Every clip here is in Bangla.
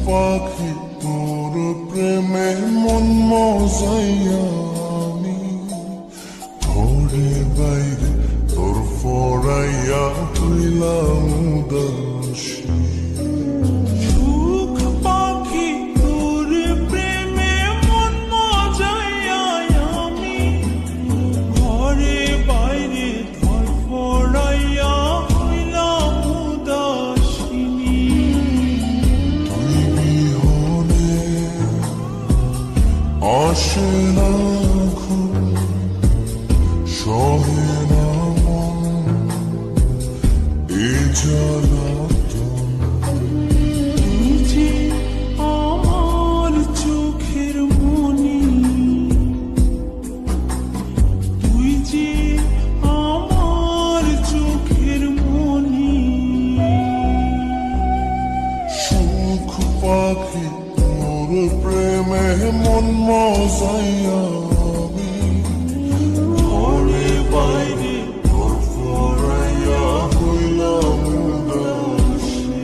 পাখি তোর প্রেমে মন মজাইয়া আমি ঘরে বাইরে তোর ফরাইয়া হইলাম উদাসী। সুখ পাখি তোর প্রেমে মন মজাইয়া আমি ঘরে বাইরে ধর ফরাইয়া হইলাম উদাসিনী। তুই বিহনে আসে না ঘুম, সহে না মন এ জ্বালাতন। তুই যে আমার চোখের মনি, তুই যে আমার চোখের মনি। সুখ পাখি তোর প্রেমে মন মজাইয়া আমি ঘরে বাইরে তোর ফরাইয়া হইলাম উদাসী।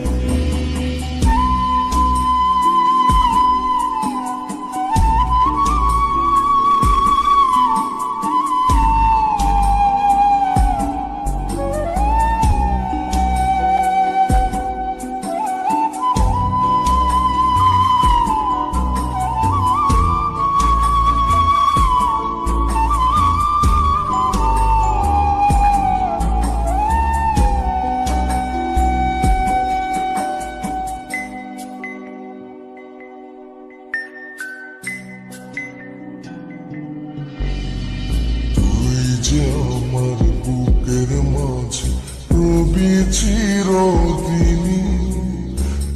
তুই যে আমার বুকের মাঝে রবি চিরদিনী,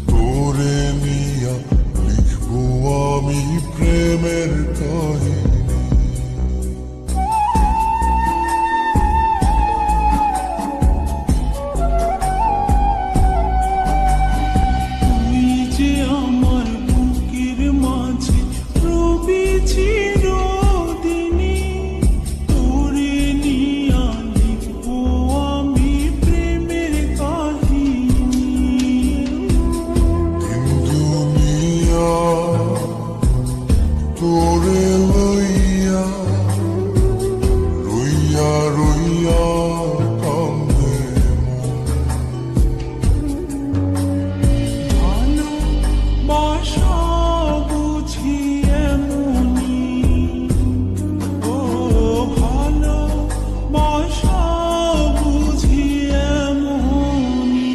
তোরে নিয়া লিখবো আমি প্রেমের কাহিনী। তুই যে আমার বুকের মাঝে রবি চিরদিনী, তোরে নিয়া লিখবো আমি প্রেমের কাহিনী। দিন দুনিয়া তোরে লইয়া রইয়া রইয়া কান্দে ভালোবাসা বুঝি এমনি, ও ভালোবাসা বুঝি এমনি।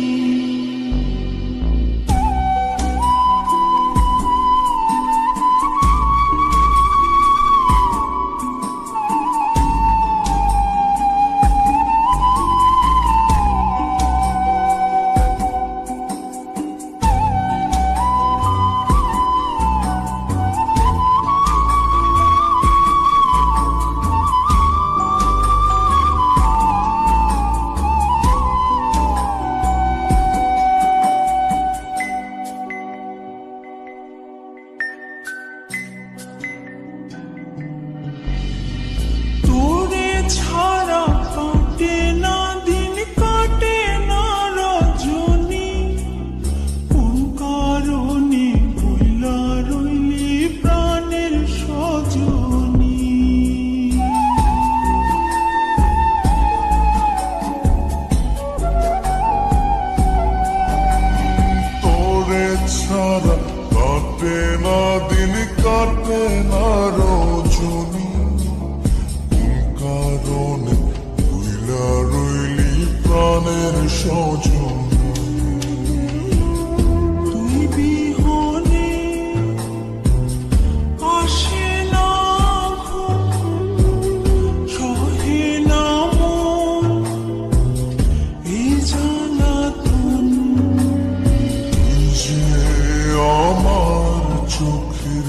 তোরে ছাড়া কাটে না দিন, কাটে না রজনী। কোন কারণে ভুলা রইলি প্রাণের সজনী। তোরে ছাড়া কাটে না দিন, কাটে না রজনী। কোন কারণে ভুইলা রইলি প্রাণের সজনী। তুই বিহনে আসে না ঘুম, সহে না মন এই জ্বালাতন। তুই যে আমার চোখের